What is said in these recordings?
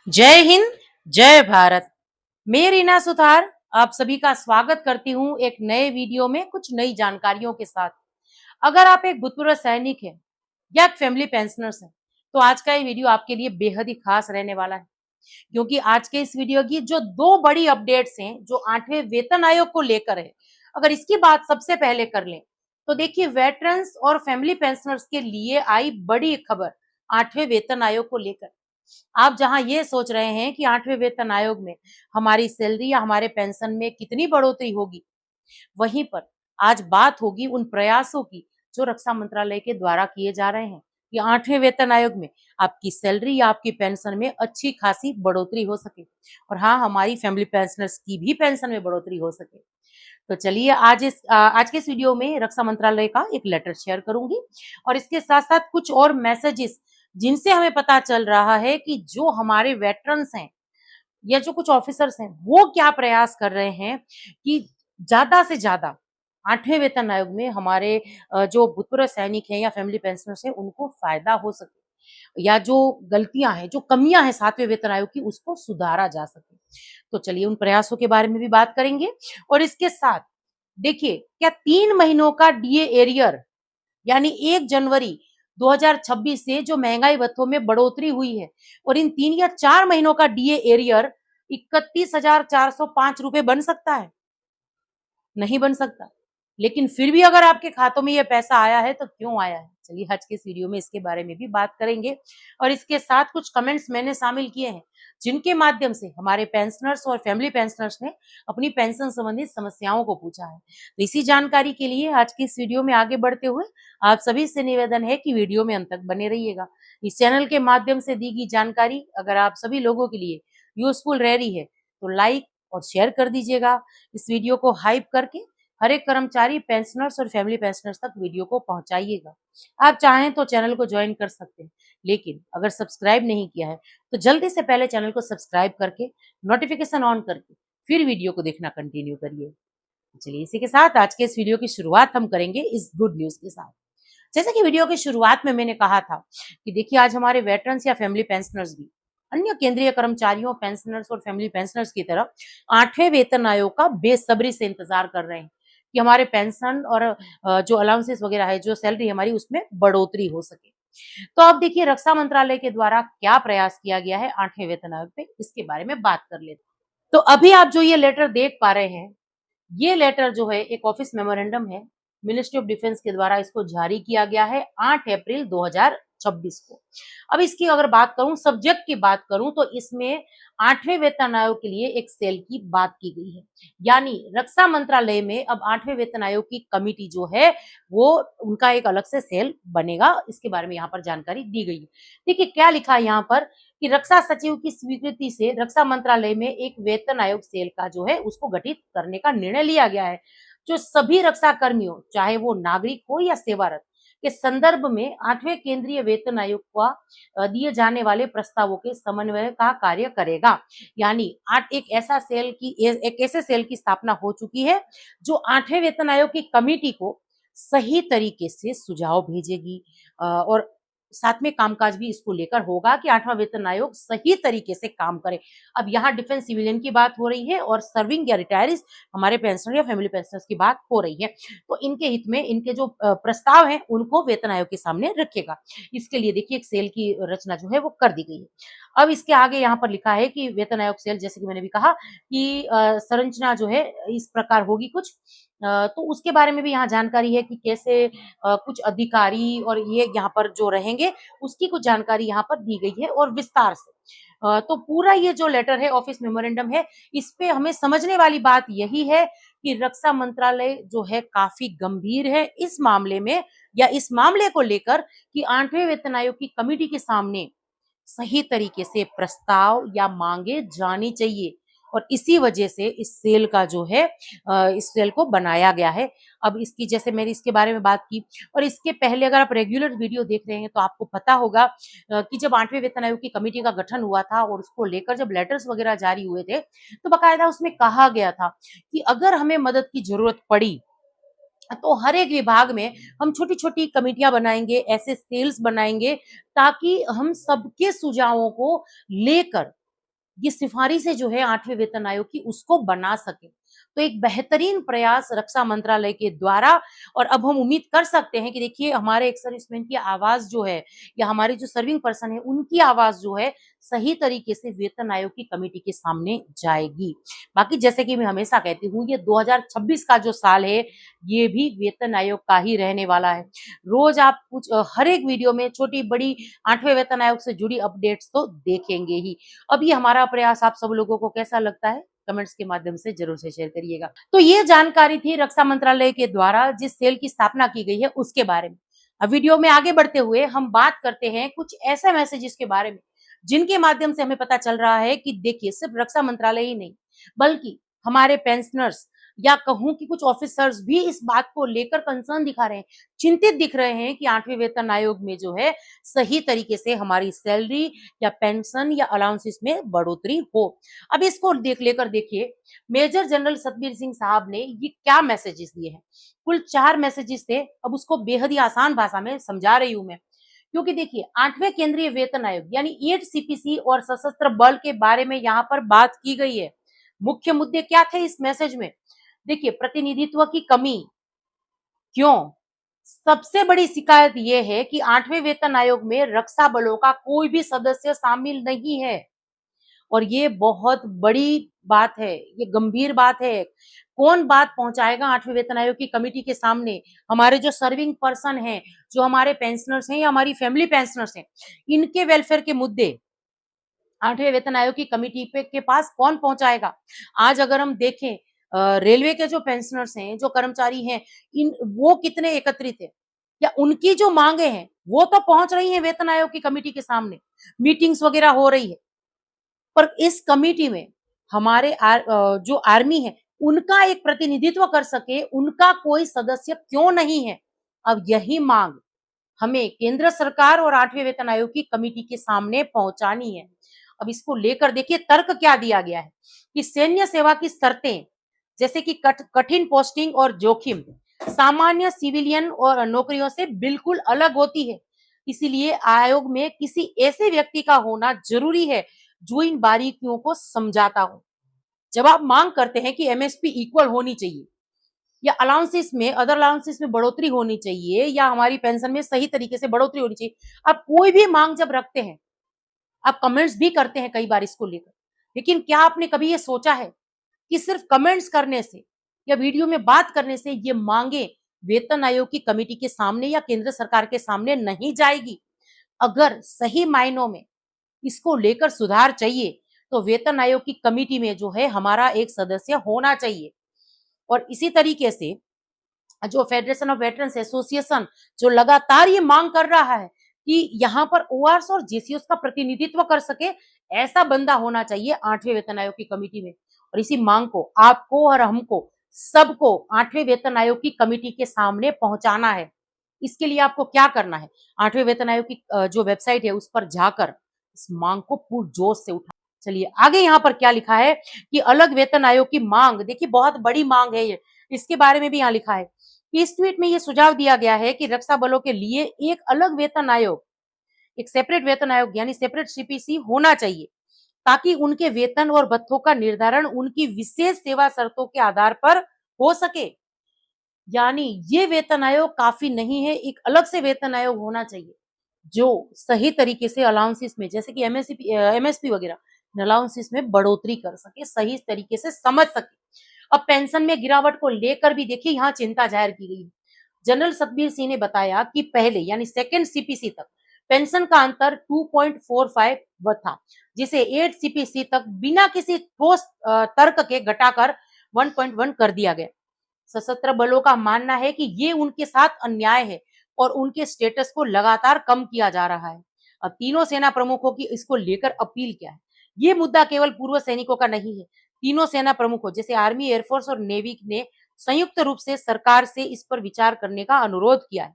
जय हिंद, जय भारत। मैं रीना सुथार आप सभी का स्वागत करती हूँ एक नए वीडियो में कुछ नई जानकारियों के साथ। अगर आप एक भूतपूर्व सैनिक हैं या एक फैमिली पेंशनर्स हैं, तो आज का ये वीडियो आपके लिए बेहद ही खास रहने वाला है, क्योंकि आज के इस वीडियो की जो दो बड़ी अपडेट्स हैं, जो 8वें वेतन आयोग को लेकर है, अगर इसकी बात सबसे पहले कर लें, तो देखिए वेटरन्स और फैमिली पेंशनर्स के लिए आई बड़ी खबर 8वें वेतन आयोग को लेकर। आप जहां ये सोच रहे हैं कि 8वें वेतन आयोग में हमारी सैलरी या हमारे पेंशन में कितनी बढ़ोतरी होगी, वहीं पर आज बात होगी उन प्रयासों की जो रक्षा मंत्रालय के द्वारा किए जा रहे हैं कि 8वें वेतन आयोग में आपकी सैलरी या आपकी पेंशन में अच्छी खासी बढ़ोतरी हो सके, और हाँ, हमारी फैमिली पेंशनर्स की भी पेंशन में बढ़ोतरी हो सके। तो चलिए आज के इस वीडियो में रक्षा मंत्रालय का एक लेटर शेयर करूंगी, और इसके साथ साथ कुछ और मैसेजेस जिनसे हमें पता चल रहा है कि जो हमारे वेटरन्स हैं या जो कुछ ऑफिसर्स हैं, वो क्या प्रयास कर रहे हैं कि ज्यादा से ज्यादा 8वें वेतन आयोग में हमारे जो भूतपूर्व सैनिक हैं या फैमिली पेंशनर्स हैं, उनको फायदा हो सके, या जो गलतियां हैं, जो कमियां हैं 7वें वेतन आयोग की, उसको सुधारा जा सके। तो चलिए उन प्रयासों के बारे में भी बात करेंगे। और इसके साथ देखिए, क्या 3 महीनों का डीए एरियर यानी 1 जनवरी 2026 से जो महंगाई भत्तों में बढ़ोतरी हुई है, और इन 3 या 4 महीनों का डीए एरियर 31,405 रुपए बन सकता है? नहीं बन सकता। लेकिन फिर भी अगर आपके खातों में ये पैसा आया है, तो क्यों आया है? चलिए आज के इस वीडियो में इसके बारे में भी बात करेंगे। और इसके साथ कुछ कमेंट्स मैंने शामिल किए हैं, जिनके माध्यम से हमारे पेंशनर्स और फैमिली पेंशनर्स ने अपनी पेंशन संबंधित समस्याओं को पूछा है। तो इसी जानकारी के लिए आज की इस वीडियो में आगे बढ़ते हुए आप सभी से निवेदन है कि वीडियो में अंत तक बने रहिएगा। इस चैनल के माध्यम से दी गई जानकारी अगर आप सभी लोगों के लिए यूजफुल रह रही है, तो लाइक और शेयर कर दीजिएगा। इस वीडियो को हाइप करके हर एक कर्मचारी, पेंशनर्स और फैमिली पेंशनर्स तक वीडियो को पहुंचाइएगा। आप चाहें तो चैनल को ज्वाइन कर सकते हैं, लेकिन अगर सब्सक्राइब नहीं किया है, तो जल्दी से पहले चैनल को सब्सक्राइब करके नोटिफिकेशन ऑन करके फिर वीडियो को देखना कंटिन्यू करिए। चलिए इसी के साथ आज के इस वीडियो की शुरुआत हम करेंगे इस गुड न्यूज के साथ। जैसा कि वीडियो की शुरुआत में मैंने कहा था कि देखिए, आज हमारे वेटरन्स या फैमिली पेंशनर्स भी अन्य केंद्रीय कर्मचारियों, पेंशनर्स और फैमिली पेंशनर्स की तरह 8वें वेतन आयोग का बेसब्री से इंतजार कर रहे हैं कि हमारे पेंशन और जो अलाउंसेस वगैरह है, जो सैलरी हमारी, उसमें बढ़ोतरी हो सके। तो अब देखिए, रक्षा मंत्रालय के द्वारा क्या प्रयास किया गया है 8वें वेतन आयोग पे, इसके बारे में बात कर लेते हैं। तो अभी आप जो ये लेटर देख पा रहे हैं, ये लेटर जो है एक ऑफिस मेमोरेंडम है, मिनिस्ट्री ऑफ डिफेंस के द्वारा इसको जारी किया गया है 8 अप्रैल 2026 को। अब इसकी अगर बात करूं, सब्जेक्ट की बात करूं, तो इसमें 8वें वेतन आयोग के लिए एक सेल की बात की गई है। यानी रक्षा मंत्रालय में अब 8वें वेतन आयोग की कमिटी जो है, वो उनका एक अलग से सेल बनेगा। इसके बारे में यहाँ पर जानकारी दी गई है। देखिए क्या लिखा है यहाँ पर कि रक्षा सचिव की स्वीकृति से रक्षा मंत्रालय में एक वेतन आयोग सेल का जो है उसको गठित करने का निर्णय लिया गया है, जो सभी रक्षा कर्मियों, चाहे वो नागरिक हो या सेवारत, के संदर्भ में 8वें केंद्रीय वेतन आयोग का दिए जाने वाले प्रस्तावों के समन्वय का कार्य करेगा। यानी आठ एक ऐसे सेल की स्थापना हो चुकी है जो 8वें वेतन आयोग की कमेटी को सही तरीके से सुझाव भेजेगी, और साथ में कामकाज भी इसको लेकर होगा कि 8वां वेतन आयोग सही तरीके से काम करे। अब यहाँ डिफेंस सिविलियन की बात हो रही है, और सर्विंग या रिटायरीज हमारे पेंशनर या फैमिली पेंशनर्स की बात हो रही है। तो इनके हित में इनके जो प्रस्ताव हैं, उनको वेतन आयोग के सामने रखेगा। इसके लिए देखिए एक सेल की रचना जो है वो कर दी गई है। अब इसके आगे यहाँ पर लिखा है कि वेतन आयोग सेल, जैसे कि मैंने भी कहा कि संरचना जो है इस प्रकार होगी कुछ। तो उसके बारे में भी यहाँ जानकारी है कि कैसे कुछ अधिकारी और ये यहाँ पर जो रहेंगे, उसकी कुछ जानकारी यहाँ पर दी गई है और विस्तार से। तो पूरा ये जो लेटर है, ऑफिस मेमोरेंडम है, इस पे हमें समझने वाली बात यही है कि रक्षा मंत्रालय जो है काफी गंभीर है इस मामले में, या इस मामले को लेकर कि 8वें वेतन आयोग की कमेटी के सामने सही तरीके से प्रस्ताव या मांगे जानी चाहिए, और इसी वजह से इस सेल का जो है इस सेल को बनाया गया है। अब इसकी, जैसे मैंने इसके बारे में बात की, और इसके पहले अगर आप रेगुलर वीडियो देख रहे हैं, तो आपको पता होगा कि जब 8वें वेतन आयोग की कमेटी का गठन हुआ था और उसको लेकर जब लेटर्स वगैरह जारी हुए थे, तो बकायदा उसमें कहा गया था कि अगर हमें मदद की जरूरत पड़ी, तो हर एक विभाग में हम छोटी-छोटी कमिटियां बनाएंगे, ऐसे सेल्स बनाएंगे, ताकि हम सबके सुझावों को लेकर ये सिफारिशें जो है 8वें वेतन आयोग की उसको बना सके। तो एक बेहतरीन प्रयास रक्षा मंत्रालय के द्वारा, और अब हम उम्मीद कर सकते हैं कि देखिए हमारे एक्स सर्विसमैन की आवाज़ जो है या हमारे जो सर्विंग पर्सन है उनकी आवाज़ जो है सही तरीके से वेतन आयोग की कमेटी के सामने जाएगी। बाकी जैसे कि मैं हमेशा कहती हूँ, ये 2026 का जो साल है ये भी वेतन आयोग का ही रहने वाला है। रोज़ आप कुछ हर एक वीडियो में छोटी-बड़ी 8वें वेतन आयोग से जुड़ी अपडेट्स तो देखेंगे ही। अब ये हमारा प्रयास आप सब लोगों को कैसा लगता है? कमेंट्स के माध्यम से ज़रूर से शेयर करिएगा। तो ये जानकारी थी रक्षा मंत्रालय के द्वारा जिस सेल की स्थापना की गई है उसके बारे में। अब वीडियो में आगे बढ़ते हुए हम बात करते हैं कुछ ऐसे मैसेजेस के बारे में, जिनके माध्यम से हमें पता चल रहा है कि देखिए सिर्फ रक्षा मंत्रालय ही नहीं, बल्कि हमारे पेंशनर्स या कहूँ कि कुछ ऑफिसर्स भी इस बात को लेकर कंसर्न दिखा रहे हैं, चिंतित दिख रहे हैं कि 8वें वेतन आयोग में जो है सही तरीके से हमारी सैलरी या पेंशन या अलाउंसेस में बढ़ोतरी हो। अब इसको लेकर देखिए मेजर जनरल सतबीर सिंह साहब ने ये क्या मैसेजेस दिए हैं। कुल 4 मैसेजेस थे। अब उसको बेहद ही आसान भाषा में समझा रही हूं मैं, क्योंकि देखिए 8वें केंद्रीय वेतन आयोग यानी 8 सीपीसी और सशस्त्र बल के बारे में यहाँ पर बात की गई है। मुख्य मुद्दे क्या थे इस मैसेज में? देखिए प्रतिनिधित्व की कमी। क्यों? सबसे बड़ी शिकायत ये है कि 8वें वेतन आयोग में रक्षा बलों का कोई भी सदस्य शामिल नहीं है, और ये बहुत बड़ी बात है, ये गंभीर बात है। कौन बात पहुंचाएगा 8वें वेतन आयोग की कमेटी के सामने? हमारे जो सर्विंग पर्सन हैं, जो हमारे पेंशनर्स हैं या हमारी फैमिली पेंशनर्स हैं, इनके वेलफेयर के मुद्दे 8वें वेतन आयोग की कमेटी के पास कौन पहुंचाएगा? आज अगर हम देखें रेलवे के जो पेंशनर्स हैं, जो कर्मचारी हैं, इन वो कितने एकत्रित हैं? या उनकी जो मांगे हैं, वो तो पहुंच रही हैं वेतन आयोग की कमेटी के सामने, मीटिंग्स वगैरह हो रही है। पर इस कमेटी में हमारे जो आर्मी है, उनका एक प्रतिनिधित्व कर सके, उनका कोई सदस्य क्यों नहीं है? अब यही मांग हमें केंद्र सरकार और 8वें वेतन आयोग की कमेटी के सामने पहुंचानी है। अब इसको लेकर देखिए तर्क क्या दिया गया है कि सैन्य सेवा की शर्तें, जैसे कि कठिन पोस्टिंग और जोखिम सामान्य सिविलियन और नौकरियों से बिल्कुल अलग होती है। इसीलिए आयोग में किसी ऐसे व्यक्ति का होना जरूरी है जो इन बारीकियों को समझाता हो। जब आप मांग करते हैं कि एमएसपी इक्वल होनी चाहिए या अलाउंसेस में, अदर अलाउंसेस में बढ़ोतरी होनी चाहिए या हमारी पेंशन में सही तरीके से बढ़ोतरी होनी चाहिए, आप कोई भी मांग जब रखते हैं, आप कमेंट्स भी करते हैं कई बार इसको लेकर, लेकिन क्या आपने कभी ये सोचा है कि सिर्फ कमेंट्स करने से या वीडियो में बात करने से ये मांगे वेतन आयोग की कमेटी के सामने या केंद्र सरकार के सामने नहीं जाएगी? अगर सही मायनों में इसको लेकर सुधार चाहिए, तो वेतन आयोग की कमेटी में जो है हमारा एक सदस्य होना चाहिए। और इसी तरीके से जो फेडरेशन ऑफ वेटरन्स एसोसिएशन जो लगातार ये मांग कर रहा है कि यहाँ पर ओआरएस और जेसीओस का प्रतिनिधित्व कर सके, ऐसा बंदा होना चाहिए 8वें वेतन आयोग की कमेटी में। और इसी मांग को आपको और हमको सबको 8वें वेतन आयोग की कमेटी के सामने पहुंचाना है। इसके लिए आपको क्या करना है? 8वें वेतन आयोग की जो वेबसाइट है उस पर जाकर इस मांग को पुरजोश से उठा। चलिए आगे यहाँ पर क्या लिखा है कि अलग वेतन आयोग की मांग, देखिए बहुत बड़ी मांग है ये, इसके बारे में भी यहाँ लिखा है कि इस ट्वीट में ये सुझाव दिया गया है कि रक्षा बलों के लिए एक अलग वेतन आयोग, एक सेपरेट वेतन आयोग यानी सेपरेट सीपीसी होना चाहिए, ताकि उनके वेतन और भत्तों का निर्धारण उनकी विशेष सेवा शर्तों के आधार पर हो सके। यानी ये वेतन आयोग काफी नहीं है, एक अलग से वेतन आयोग होना चाहिए जो सही तरीके से अलाउंसेस में, जैसे कि एमएसपी वगैरह अलाउंसेस में बढ़ोतरी कर सके, सही तरीके से समझ सके। अब पेंशन में गिरावट को लेकर भी देखिए यहाँ चिंता जाहिर की गई। जनरल सतबीर सिंह ने बताया कि पहले यानी सेकेंड सीपीसी तक पेंशन का अंतर 2.45 था, जिसे 8 सीपीसी तक बिना किसी ठोस तर्क के घटाकर 1.1 कर दिया गया। सशस्त्र बलों का मानना है कि ये उनके साथ अन्याय है और उनके स्टेटस को लगातार कम किया जा रहा है। अब तीनों सेना प्रमुखों की इसको लेकर अपील क्या है? ये मुद्दा केवल पूर्व सैनिकों का नहीं है। तीनों सेना प्रमुखों जैसे आर्मी, एयरफोर्स और नेवी ने संयुक्त रूप से सरकार से इस पर विचार करने का अनुरोध किया है।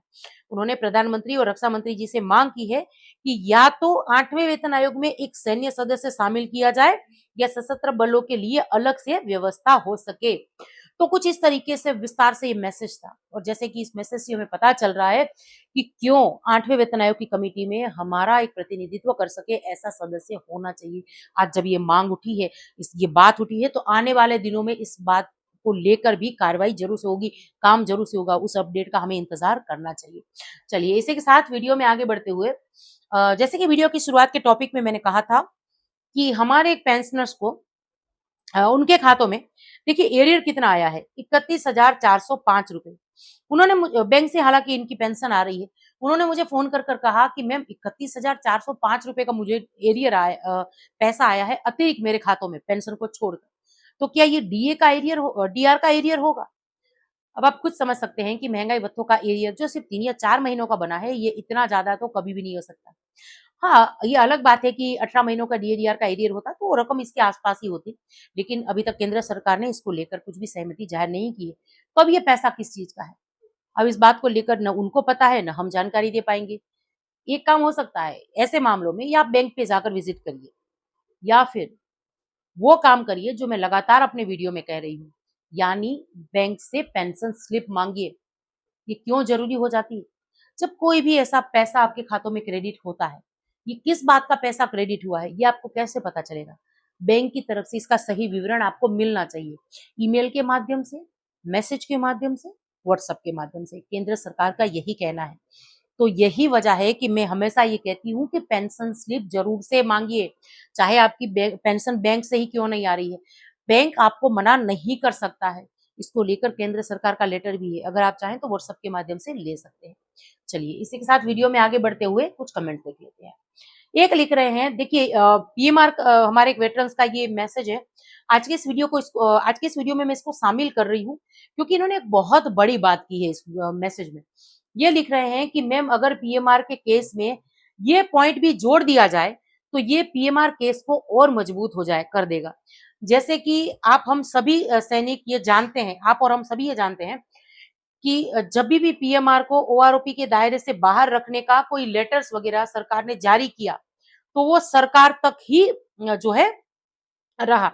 उन्होंने प्रधानमंत्री और रक्षा मंत्री जी से मांग की है कि या तो 8वें वेतन आयोग में एक सैन्य सदस्य शामिल किया जाए या सशस्त्र बलों के लिए अलग से व्यवस्था हो सके। तो कुछ इस तरीके से विस्तार से ये मैसेज था। और जैसे कि इस मैसेज से हमें पता चल रहा है कि क्यों 8वें वेतन आयोग की कमेटी में हमारा एक प्रतिनिधित्व कर सके ऐसा सदस्य होना चाहिए। आज जब ये मांग उठी है, ये बात उठी है, तो आने वाले दिनों में इस बात को लेकर भी कार्रवाई जरूर से होगी, काम जरूर से होगा। उस अपडेट का हमें इंतजार करना चाहिए। चलिए, इसी के साथ वीडियो में आगे बढ़ते हुए जैसे कि वीडियो की शुरुआत के टॉपिक में मैंने कहा था कि हमारे एक पेंशनर्स को उनके खातों में देखिए एरियर कितना आया है, 31,405 रुपए। उन्होंने बैंक से, हालांकि इनकी पेंशन आ रही है, उन्होंने मुझे फोन कर कर कहा कि मैम 31,405 रुपए का मुझे एरियर पैसा आया है अतिरिक्त मेरे खातों में पेंशन को छोड़कर। तो क्या ये डीए का एरियर डीआर का एरियर होगा? अब आप खुद समझ सकते हैं कि महंगाई भत्तों का एरियर जो सिर्फ 3 या 4 महीनों का बना है, ये इतना ज्यादा तो कभी भी नहीं हो सकता। हाँ, ये अलग बात है कि 18 महीनों का डीएडीआर का एरियर होता तो वो रकम इसके आसपास ही होती। लेकिन अभी तक केंद्र सरकार ने इसको लेकर कुछ भी सहमति जाहिर नहीं की है। तो अब ये पैसा किस चीज का है? अब इस बात को लेकर न उनको पता है, न हम जानकारी दे पाएंगे। एक काम हो सकता है ऐसे मामलों में, या आप बैंक पे जाकर विजिट करिए, या फिर वो काम करिए जो मैं लगातार अपने वीडियो में कह रही हूँ, यानी बैंक से पेंशन स्लिप मांगिए। ये क्यों जरूरी हो जाती है? जब कोई भी ऐसा पैसा आपके खातों में क्रेडिट होता है, ये किस बात का पैसा क्रेडिट हुआ है, ये आपको कैसे पता चलेगा? बैंक की तरफ से इसका सही विवरण आपको मिलना चाहिए, ईमेल के माध्यम से, मैसेज के माध्यम से, व्हाट्सएप के माध्यम से। केंद्र सरकार का यही कहना है। तो यही वजह है कि मैं हमेशा ये कहती हूँ कि पेंशन स्लिप जरूर से मांगिए, चाहे आपकी पेंशन बैंक से ही क्यों नहीं आ रही है। बैंक आपको मना नहीं कर सकता है। इसको लेकर केंद्र सरकार का लेटर भी है, अगर आप चाहें तो व्हाट्सएप के माध्यम से ले सकते हैं। चलिए, इसी के साथ वीडियो में आगे बढ़ते हुए कुछ कमेंट्स देख लेते हैं। एक लिख रहे हैं, देखिए पीएमआर हमारे एक वेटरन्स का ये मैसेज है। आज के इस वीडियो में मैं इसको शामिल कर रही हूँ क्योंकि इन्होंने एक बहुत बड़ी बात की है इस मैसेज में। ये लिख रहे हैं कि मैम, अगर पीएमआर के केस में ये पॉइंट भी जोड़ दिया जाए तो ये पीएमआर केस को और मजबूत हो जाए कर देगा। जैसे कि आप हम सभी सैनिक ये जानते हैं, आप और हम सभी ये जानते हैं कि जब भी पीएमआर को ओआरओपी के दायरे से बाहर रखने का कोई लेटर्स वगैरह सरकार ने जारी किया, तो वो सरकार तक ही जो है रहा।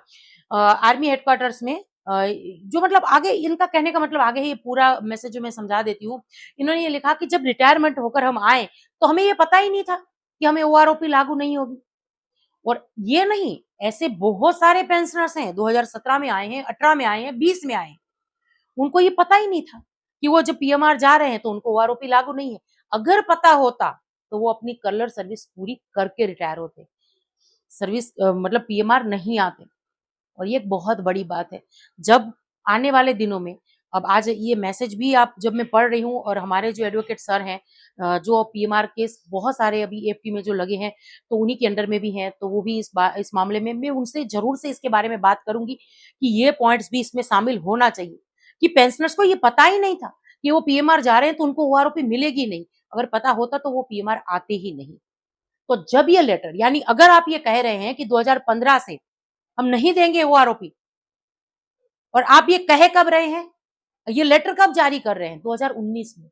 आर्मी हेडक्वार्टर्स में जो मतलब आगे इनका कहने का मतलब आगे ही पूरा मैसेज जो मैं समझा देती हूँ। इन्होंने ये लिखा कि जब रिटायरमेंट होकर हम आए तो हमें ये पता ही नहीं था कि हमें ओआरओपी लागू नहीं होगी। और ये नहीं, ऐसे बहुत सारे पेंशनर्स हैं 2017 में आए हैं, 18 में आए हैं, 20 में आए हैं, उनको ये पता ही नहीं था कि वो जब पीएमआर जा रहे हैं तो उनको ओआरओपी लागू नहीं है। अगर पता होता तो वो अपनी कलर सर्विस पूरी करके रिटायर होते, सर्विस मतलब पीएमआर नहीं आते। और ये एक बहुत बड़ी बात है। जब आने वाले दिनों में, अब आज ये मैसेज भी आप जब मैं पढ़ रही हूँ, और हमारे जो एडवोकेट सर हैं जो पीएमआर केस बहुत सारे अभी एफटी में जो लगे हैं तो उन्हीं के अंडर में भी हैं, तो वो भी इस मामले में मैं उनसे जरूर से इसके बारे में बात करूंगी कि ये पॉइंट्स भी इसमें शामिल होना चाहिए कि पेंशनर्स को ये पता ही नहीं था कि वो पीएमआर जा रहे हैं तो उनको ओआरओपी मिलेगी नहीं। अगर पता होता तो वो पीएमआर आते ही नहीं। तो जब ये लेटर, यानी अगर आप ये कह रहे हैं कि 2015 से हम नहीं देंगे ओआरओपी, और आप ये कह कब रहे हैं, ये लेटर कब जारी कर रहे हैं, 2019 में।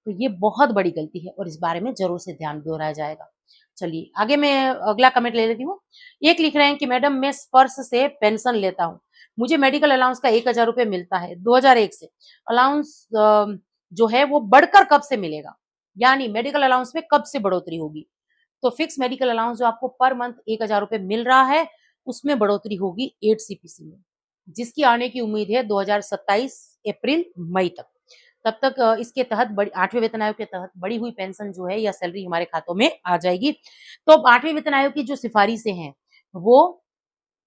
तो ये बहुत बड़ी गलती है और इस बारे में जरूर से ध्यान दोहराया जाएगा। चलिए आगे मैं अगला कमेंट ले लेती हूँ। एक लिख रहे हैं कि मैडम, मैं स्पर्श से पेंशन लेता हूँ, मुझे मेडिकल अलाउंस का 1000 रुपए मिलता है 2001 से। अलाउंस जो है वो बढ़कर कब से मिलेगा, यानी मेडिकल अलाउंस में कब से बढ़ोतरी होगी? तो फिक्स मेडिकल अलाउंस जो आपको पर मंथ 1000 रुपए मिल रहा है, उसमें बढ़ोतरी होगी 8 सीपीसी में, जिसकी आने की उम्मीद है 2027 अप्रैल मई तक। तब तक इसके तहत 8वें वेतन आयोग के तहत बढ़ी हुई पेंशन जो है या सैलरी हमारे खातों में आ जाएगी। तो 8वें वेतन आयोग की जो सिफारिशें हैं वो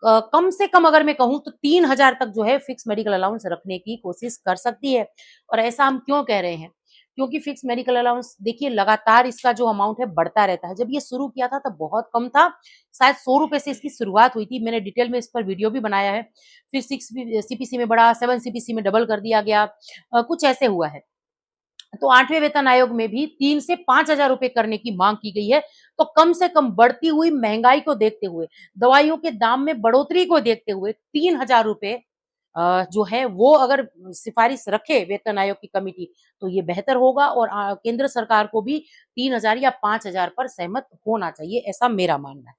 कम से कम अगर मैं कहूँ तो 3000 तक जो है फिक्स मेडिकल अलाउंस रखने की कोशिश कर सकती है। और ऐसा हम क्यों कह रहे हैं? क्योंकि फिक्स मेडिकल अलाउंस देखिए लगातार इसका जो अमाउंट है बढ़ता रहता है। जब ये शुरू किया था तब बहुत कम था, शायद 100 रुपए से इसकी शुरुआत हुई थी। मैंने डिटेल में इस पर वीडियो भी बनाया है। फिर 6 सीपीसी में बढ़ा, 7 सीपीसी में डबल कर दिया गया, कुछ ऐसे हुआ है। तो 8वें वेतन आयोग में भी 3 से 5000 रुपए करने की मांग की गई है। तो कम से कम बढ़ती हुई महंगाई को देखते हुए, दवाइयों के दाम में बढ़ोतरी को देखते हुए 3000 रुपए जो है वो अगर सिफारिश रखे वेतन आयोग की कमेटी तो ये बेहतर होगा, और केंद्र सरकार को भी 3000 या 5000 पर सहमत होना चाहिए, ऐसा मेरा मानना है।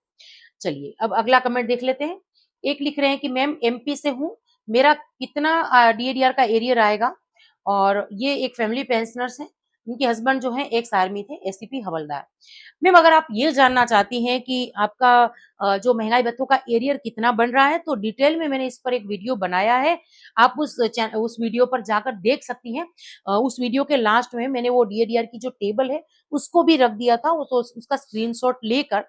चलिए अब अगला कमेंट देख लेते हैं। एक लिख रहे हैं कि मैम एमपी से हूँ, मेरा कितना डीएडीआर का एरियर आएगा? और ये एक फैमिली पेंशनर्स हैं, उनके हस्बैंड जो हैं एक्स आर्मी थे, एसीपी हवलदार। मैम अगर आप ये जानना चाहती हैं कि आपका जो महँगाई भत्तों का एरियर कितना बन रहा है, तो डिटेल में मैंने इस पर एक वीडियो बनाया है। आप उस वीडियो पर जाकर देख सकती हैं। उस वीडियो के लास्ट में मैंने वो डीएडीआर की जो टेबल है, उसको भी रख दिया था। उसका स्क्रीनशॉट लेकर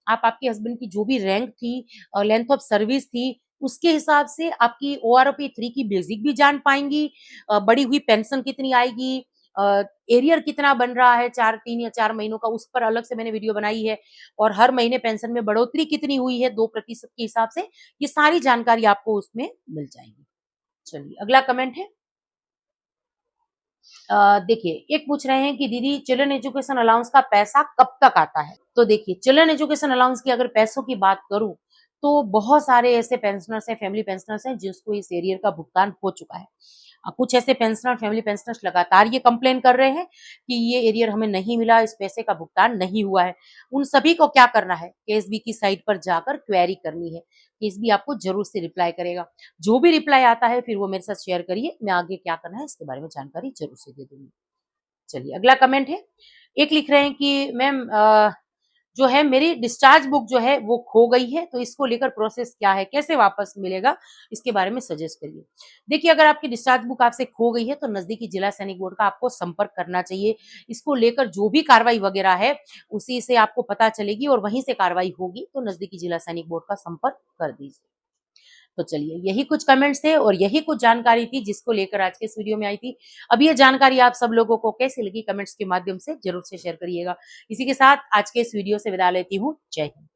आप आपके हस्बैंड की जो भी रैंक थी, लेंथ ऑफ सर्विस थी, उसके हिसाब से आपकी ओआरओपी 3 की बेसिक भी जान पाएँगी, बढ़ी हुई पेंशन कितनी आएगी, एरियर कितना बन रहा है 4 3 या 4 महीनों का, उस पर अलग से मैंने वीडियो बनाई है, और हर महीने पेंशन में बढ़ोतरी कितनी हुई है 2% के हिसाब से, ये सारी जानकारी आपको उसमें मिल जाएगी। चलिए अगला कमेंट है। देखिए, एक पूछ रहे हैं कि दीदी चिल्ड्रन एजुकेशन अलाउंस का पैसा कब तक आता है? तो देखिए, चिल्ड्रन एजुकेशन अलाउंस की अगर पैसों की बात करूँ, तो बहुत सारे ऐसे पेंशनर्स हैं, फैमिली पेंशनर्स हैं, जिसको इस एरियर का भुगतान हो चुका है। कुछ ऐसे पेंशनर, फैमिली पेंशनर्स लगातार ये कंप्लेन कर रहे हैं कि ये एरियर हमें नहीं मिला, इस पैसे का भुगतान नहीं हुआ है। उन सभी को क्या करना है? केएसबी की साइट पर जाकर क्वेरी करनी है। केएसबी आपको ज़रूर से रिप्लाई करेगा। जो भी रिप्लाई आता है, फिर वो मेरे साथ शेयर करिए, मैं आगे क्या करना है इसके बारे में जानकारी ज़रूर से दे दूँगी। चलिए अगला कमेंट है। एक लिख रहे हैं कि मैम जो है मेरी डिस्चार्ज बुक जो है वो खो गई है, तो इसको लेकर प्रोसेस क्या है? कैसे वापस मिलेगा? इसके बारे में सजेस्ट करिए। देखिए अगर आपकी डिस्चार्ज बुक आपसे खो गई है, तो नज़दीकी जिला सैनिक बोर्ड का आपको संपर्क करना चाहिए। इसको लेकर जो भी कार्रवाई वगैरह है, उसी से आपको पता चलेगी और वहीं से कार्रवाई होगी, तो नज़दीकी जिला सैनिक बोर्ड का संपर्क कर दीजिए। तो चलिए यही कुछ कमेंट्स थे और यही कुछ जानकारी थी जिसको लेकर आज के इस वीडियो में आई थी। अब ये जानकारी आप सब लोगों को कैसी लगी कमेंट्स के माध्यम से ज़रूर से शेयर करिएगा। इसी के साथ आज के इस वीडियो से विदा लेती हूँ। जय हिंद।